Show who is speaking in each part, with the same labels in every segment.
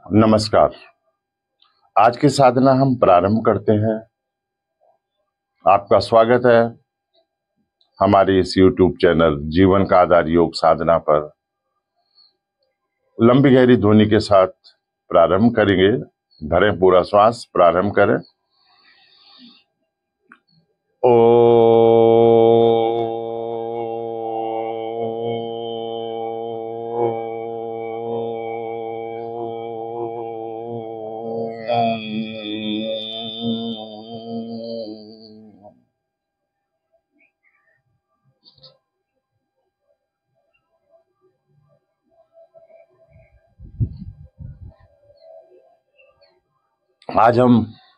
Speaker 1: नमस्कार। आज की साधना हम प्रारंभ करते हैं। आपका स्वागत है हमारे इस YouTube चैनल जीवन का आधार योग साधना पर। लंबी गहरी ध्वनि के साथ प्रारंभ करेंगे। भरें पूरा श्वास, प्रारंभ करें। आज हम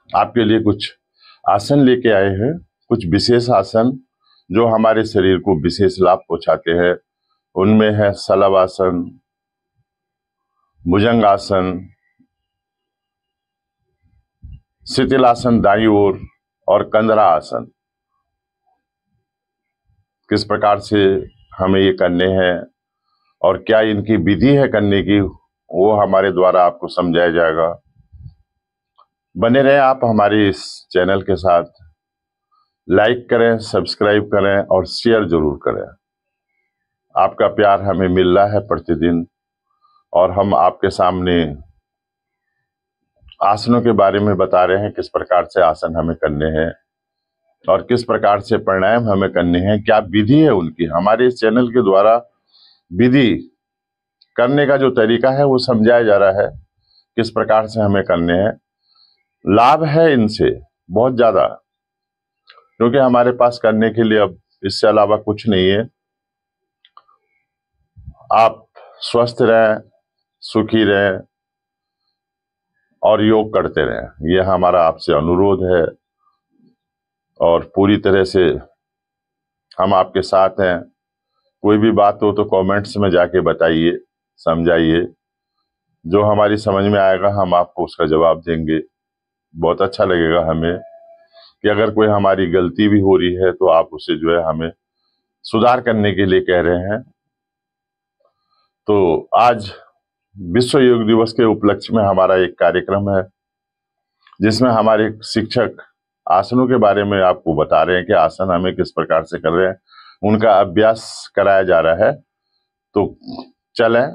Speaker 1: आपके लिए कुछ आसन लेके आए हैं, कुछ विशेष आसन जो हमारे शरीर को विशेष लाभ पहुंचाते हैं। उनमें है शलभासन, भुजंगासन, शिथिलासन दाईं ओर और कंदरा आसन। किस प्रकार से हमें ये करने हैं और क्या इनकी विधि है करने की, वो हमारे द्वारा आपको समझाया जाएगा। बने रहें आप हमारे इस चैनल के साथ। लाइक करें, सब्सक्राइब करें और शेयर जरूर करें। आपका प्यार हमें मिल रहा है प्रतिदिन, और हम आपके सामने आसनों के बारे में बता रहे हैं, किस प्रकार से आसन हमें करने हैं और किस प्रकार से प्राणायाम हमें करने हैं, क्या विधि है उनकी। हमारे इस चैनल के द्वारा विधि करने का जो तरीका है वो समझाया जा रहा है, किस प्रकार से हमें करने हैं। लाभ है इनसे बहुत ज्यादा, क्योंकि हमारे पास करने के लिए अब इससे अलावा कुछ नहीं है। आप स्वस्थ रहें, सुखी रहें और योग करते रहें, यह हमारा आपसे अनुरोध है। और पूरी तरह से हम आपके साथ हैं। कोई भी बात हो तो कमेंट्स में जाके बताइए, समझाइए। जो हमारी समझ में आएगा हम आपको उसका जवाब देंगे। बहुत अच्छा लगेगा हमें कि अगर कोई हमारी गलती भी हो रही है तो आप उसे जो है हमें सुधार करने के लिए कह रहे हैं। तो आज विश्व योग दिवस के उपलक्ष्य में हमारा एक कार्यक्रम है, जिसमें हमारे शिक्षक आसनों के बारे में आपको बता रहे हैं कि आसन हमें किस प्रकार से कर रहे हैं, उनका अभ्यास कराया जा रहा है। तो चलें,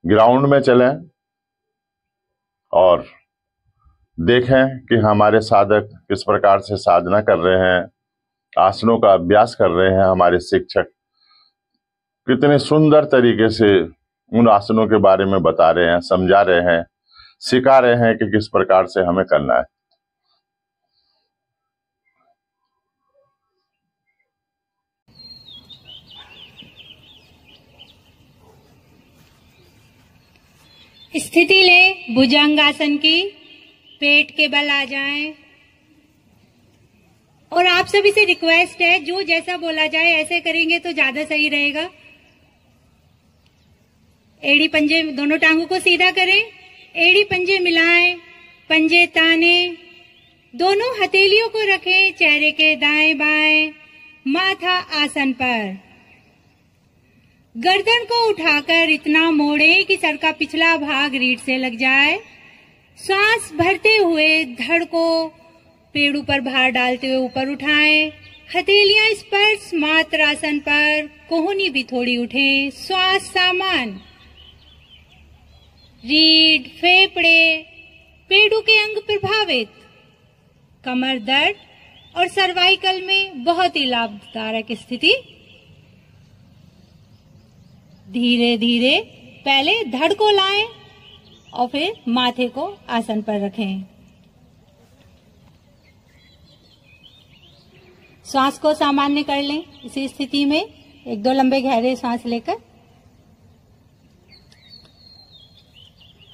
Speaker 1: ग्राउंड में चलें और देखें कि हमारे साधक किस प्रकार से साधना कर रहे हैं, आसनों का अभ्यास कर रहे हैं। हमारे शिक्षक कितने सुंदर तरीके से उन आसनों के बारे में बता रहे हैं, समझा रहे हैं, सिखा रहे हैं कि किस प्रकार से हमें करना है।
Speaker 2: स्थिति ले भुजंगासन की, पेट के बल आ जाएं। और आप सभी से रिक्वेस्ट है, जो जैसा बोला जाए ऐसे करेंगे तो ज्यादा सही रहेगा। एड़ी पंजे, दोनों टांगों को सीधा करें, एड़ी पंजे मिलाएं, पंजे ताने, दोनों हथेलियों को रखें चेहरे के दाएं बाएं, माथा आसन पर। गर्दन को उठाकर इतना मोड़े कि सर का पिछला भाग रीढ़ से लग जाए। सांस भरते हुए धड़ को पेड़ों पर भार डालते हुए ऊपर उठाएं। हथेलियां स्पर्श मात्र आसन पर, कोहनी भी थोड़ी उठे। श्वास सामान। रीढ़, फेफड़े, पेड़ों के अंग प्रभावित, कमर दर्द और सर्वाइकल में बहुत ही लाभदायक स्थिति। धीरे धीरे पहले धड़ को लाएं और फिर माथे को आसन पर रखें। श्वास को सामान्य कर लें। इसी स्थिति में एक दो लंबे गहरे सांस लेकर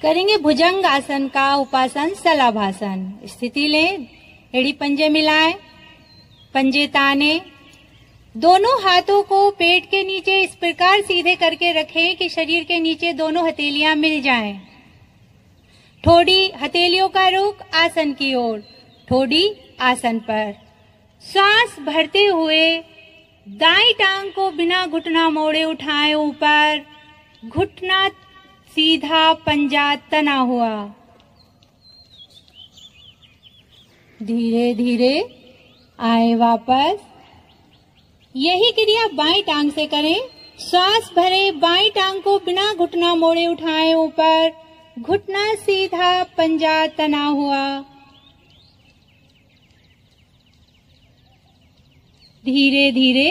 Speaker 2: करेंगे भुजंग आसन का उपासन शलभासन। स्थिति लें, एड़ी पंजे मिलाएं, पंजे ताने, दोनों हाथों को पेट के नीचे इस प्रकार सीधे करके रखें कि शरीर के नीचे दोनों हथेलियां मिल जाएं। ठोड़ी हथेलियों का रुख आसन की ओर, ठोड़ी आसन पर। सांस भरते हुए दाईं टांग को बिना घुटना मोड़े उठाएं ऊपर, घुटना सीधा पंजा तना हुआ। धीरे धीरे आए वापस। यही क्रिया बाईं टांग से करें। श्वास भरे बाईं टांग को बिना घुटना मोड़े उठाएं ऊपर, घुटना सीधा पंजा तना हुआ। धीरे धीरे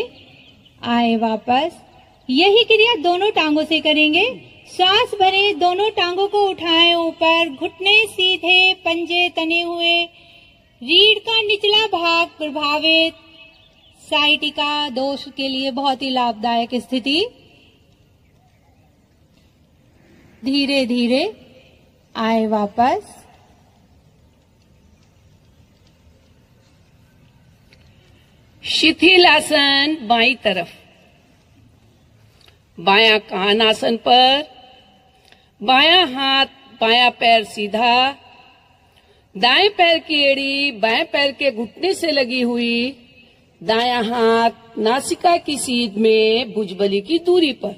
Speaker 2: आए वापस। यही क्रिया दोनों टांगों से करेंगे। श्वास भरे दोनों टांगों को उठाएं ऊपर, घुटने सीधे पंजे तने हुए, रीढ़ का निचला भाग प्रभावित। साइटिका दोष के लिए बहुत ही लाभदायक स्थिति। धीरे धीरे आए वापस।
Speaker 3: शिथिल आसन बाईं तरफ। बायां कान आसन पर, बायां हाथ बायां पैर सीधा, दाएं पैर की एड़ी बाएं पैर के घुटने से लगी हुई, दायां हाथ नासिका की सीध में भुजबली की दूरी पर।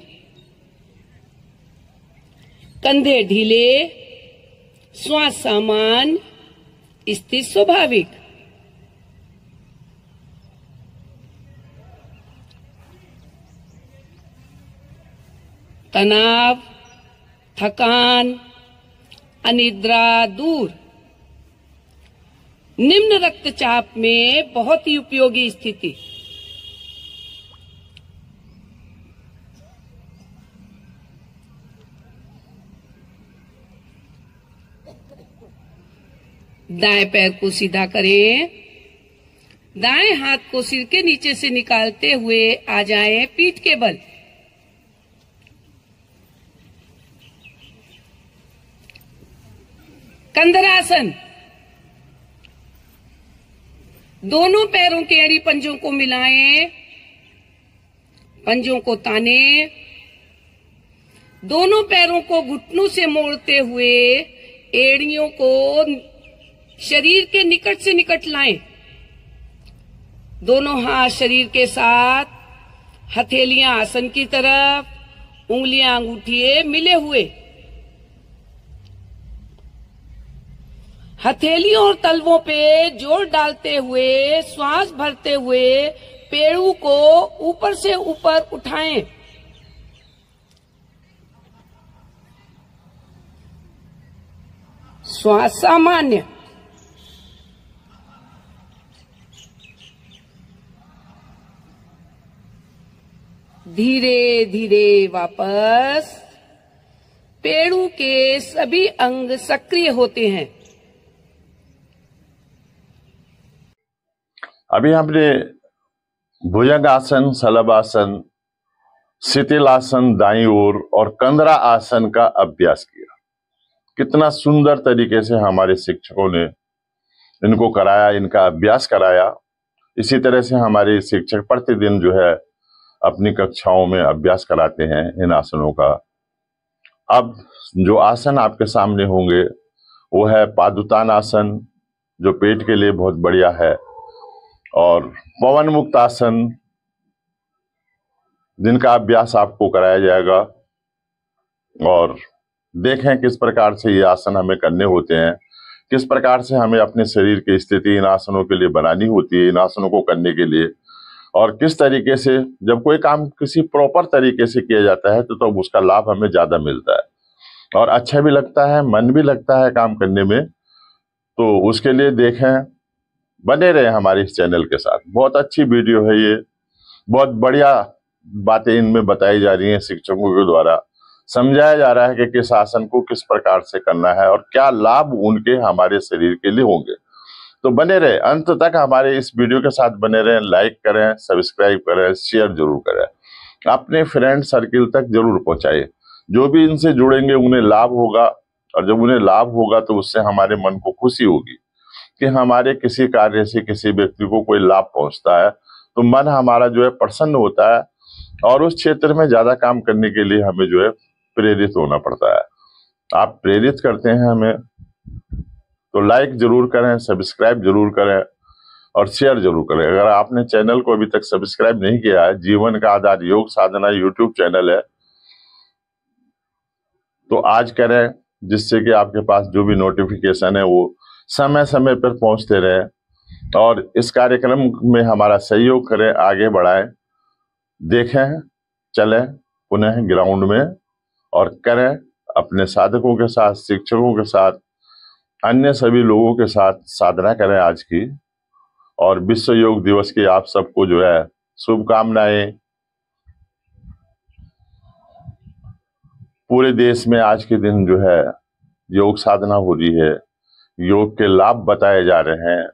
Speaker 3: कंधे ढीले, श्वास सामान्य, स्थिति स्वाभाविक। तनाव, थकान, अनिद्रा दूर। निम्न रक्तचाप में बहुत ही उपयोगी स्थिति। दाएं पैर को सीधा करें। दाएं हाथ को सिर के नीचे से निकालते हुए आ जाएं पीठ के बल। कंधरासन। दोनों पैरों के एड़ी पंजों को मिलाएं, पंजों को ताने, दोनों पैरों को घुटनों से मोड़ते हुए एड़ियों को शरीर के निकट से निकट लाएं। दोनों हाथ शरीर के साथ, हथेलियां आसन की तरफ, उंगलियां अंगूठिए मिले हुए। हथेलियों और तलवों पे जोर डालते हुए, श्वास भरते हुए पेड़ू को ऊपर से ऊपर उठाएं। श्वास सामान्य। धीरे धीरे वापस। पेड़ू के सभी अंग सक्रिय होते हैं।
Speaker 1: अभी हमने भुजंग आसन, शलभ आसन, शिथिल आसन दाईं ओर और कंदरा आसन का अभ्यास किया। कितना सुंदर तरीके से हमारे शिक्षकों ने इनको कराया, इनका अभ्यास कराया। इसी तरह से हमारे शिक्षक प्रतिदिन जो है अपनी कक्षाओं में अभ्यास कराते हैं इन आसनों का। अब जो आसन आपके सामने होंगे वो है पादुतान आसन, जो पेट के लिए बहुत बढ़िया है, और पवन मुक्त आसन, जिनका अभ्यास आपको कराया जाएगा। और देखें किस प्रकार से ये आसन हमें करने होते हैं, किस प्रकार से हमें अपने शरीर की स्थिति इन आसनों के लिए बनानी होती है, इन आसनों को करने के लिए। और किस तरीके से जब कोई काम किसी प्रॉपर तरीके से किया जाता है तो उसका लाभ हमें ज्यादा मिलता है और अच्छा भी लगता है, मन भी लगता है काम करने में। तो उसके लिए देखें, बने रहे हमारे इस चैनल के साथ। बहुत अच्छी वीडियो है ये, बहुत बढ़िया बातें इनमें बताई जा रही हैं, शिक्षकों के द्वारा समझाया जा रहा है कि किस आसन को किस प्रकार से करना है और क्या लाभ उनके हमारे शरीर के लिए होंगे। तो बने रहे, अंत तक हमारे इस वीडियो के साथ बने रहें। लाइक करें, सब्सक्राइब करें, शेयर जरूर करें, अपने फ्रेंड सर्किल तक जरूर पहुंचाइए। जो भी इनसे जुड़ेंगे उन्हें लाभ होगा, और जब उन्हें लाभ होगा तो उससे हमारे मन को खुशी होगी कि हमारे किसी कार्य से किसी व्यक्ति को कोई लाभ पहुंचता है, तो मन हमारा जो है प्रसन्न होता है और उस क्षेत्र में ज्यादा काम करने के लिए हमें जो है प्रेरित होना पड़ता है। आप प्रेरित करते हैं हमें, तो लाइक जरूर करें, सब्सक्राइब जरूर करें और शेयर जरूर करें। अगर आपने चैनल को अभी तक सब्सक्राइब नहीं किया है, जीवन का आधार योग साधना यूट्यूब चैनल है, तो आज करें, जिससे कि आपके पास जो भी नोटिफिकेशन है वो समय समय पर पहुंचते रहे, और इस कार्यक्रम में हमारा सहयोग करें, आगे बढ़ाएं, देखें, चलें पुनः ग्राउंड में और करें अपने साधकों के साथ, शिक्षकों के साथ, अन्य सभी लोगों के साथ साधना करें आज की। और विश्व योग दिवस की आप सबको जो है शुभकामनाएं। पूरे देश में आज के दिन जो है योग साधना हो रही है, योग के लाभ बताए जा रहे हैं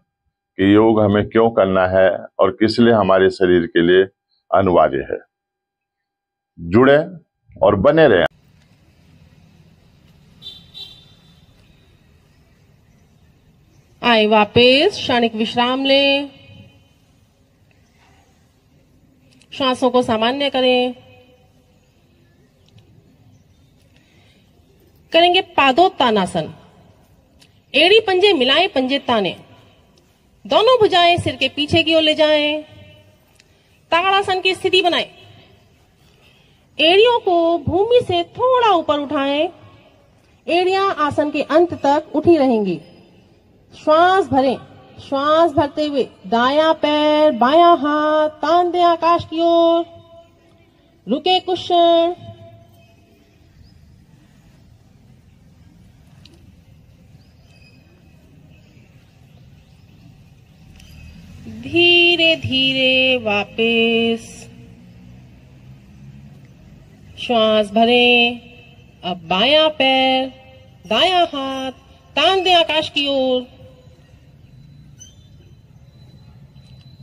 Speaker 1: कि योग हमें क्यों करना है और किस लिए हमारे शरीर के लिए अनिवार्य है। जुड़े और बने रहें।
Speaker 4: आए वापस क्षणिक विश्राम लें, श्वासों को सामान्य करें। करेंगे पादोत्तानासन। एड़ी पंजे मिलाएं, पंजे ताने, दोनों भुजाएं सिर के पीछे की ओर ले जाएं। ताड़ासन की स्थिति बनाएं। एड़ियों को भूमि से थोड़ा ऊपर उठाएं। एड़ियां आसन के अंत तक उठी रहेंगी। श्वास भरें। श्वास भरते हुए दायां पैर, बायां हाथ तान दें आकाश की ओर। रुके कुछ क्षण। धीरे धीरे वापस श्वास भरें। अब बायां पैर, दायां हाथ तान दें आकाश की ओर।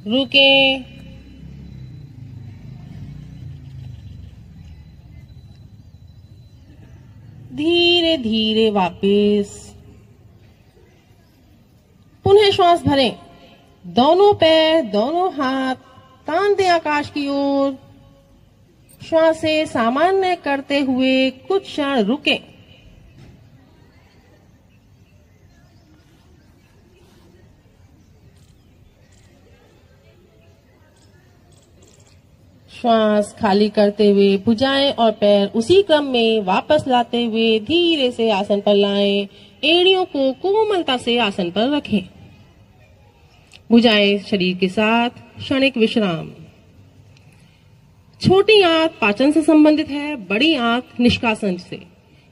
Speaker 4: रुकें। धीरे धीरे वापस पुनः श्वास भरें। दोनों पैर, दोनों हाथ तान दें आकाश की ओर। श्वास से सामान्य करते हुए कुछ क्षण रुकें। श्वास खाली करते हुए भुजाएं और पैर उसी क्रम में वापस लाते हुए धीरे से आसन पर लाएं। एड़ियों को कोमलता से आसन पर रखें। भुजाएं शरीर के साथ, क्षणिक विश्राम। छोटी आंत पाचन से संबंधित है, बड़ी आंत निष्कासन से।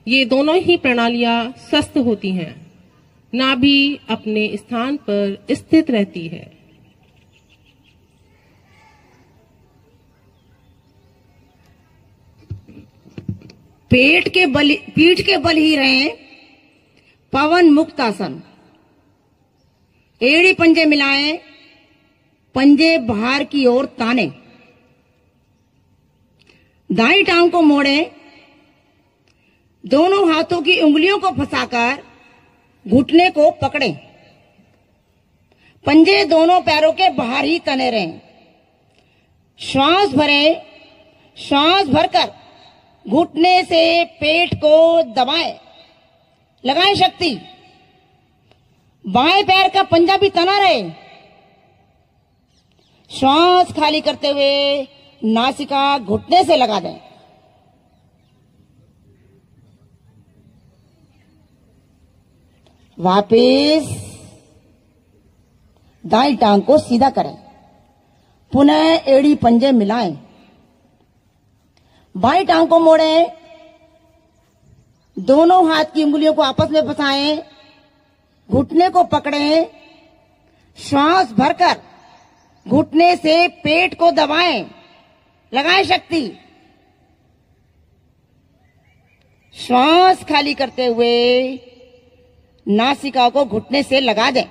Speaker 4: ये दोनों ही प्रणालियां स्वस्थ होती हैं। नाभि अपने स्थान पर स्थित रहती है।
Speaker 5: पीठ के बल ही रहें। पवन मुक्त आसन। एड़ी पंजे मिलाएं, पंजे बाहर की ओर ताने। दाईं टांग को मोड़ें। दोनों हाथों की उंगलियों को फंसाकर घुटने को पकड़ें। पंजे दोनों पैरों के बाहर ही तने रहें। श्वास भरें। श्वास भरकर घुटने से पेट को दबाएं। लगाएं शक्ति। बाएं पैर का पंजा भी तना रहे। श्वास खाली करते हुए नासिका घुटने से लगा दें। वापस दाईं टांग को सीधा करें। पुनः एड़ी पंजे मिलाएं। बाईं टांग को मोड़ें। दोनों हाथ की उंगलियों को आपस में फंसाएं। घुटने को पकड़ें। श्वास भरकर घुटने से पेट को दबाएं। लगाएं शक्ति। श्वास खाली करते हुए नासिका को घुटने से लगा दें।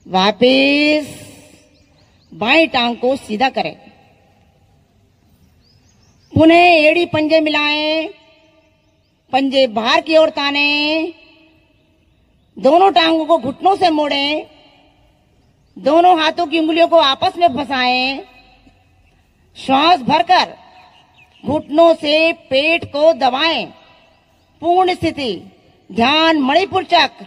Speaker 5: वापस बाएं टांग को सीधा करें। पुनः एड़ी पंजे मिलाएं। पंजे बाहर की ओर ताने। दोनों टांगों को घुटनों से मोड़ें। दोनों हाथों की उंगलियों को आपस में फंसाएं। श्वास भरकर घुटनों से पेट को दबाएं। पूर्ण स्थिति। ध्यान मणिपुर चक्र।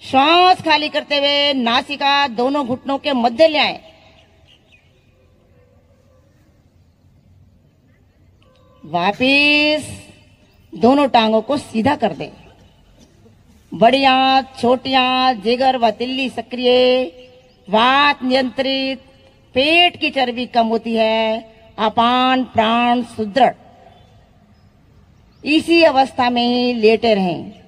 Speaker 5: श्वास खाली करते हुए नासिका दोनों घुटनों के मध्य ले आए। वापिस दोनों टांगों को सीधा कर दें। बड़ी आंत, छोटी आंत, जिगर व तिल्ली सक्रिय, वात नियंत्रित, पेट की चर्बी कम होती है, अपान प्राण सुदृढ़। इसी अवस्था में ही लेटे रहें।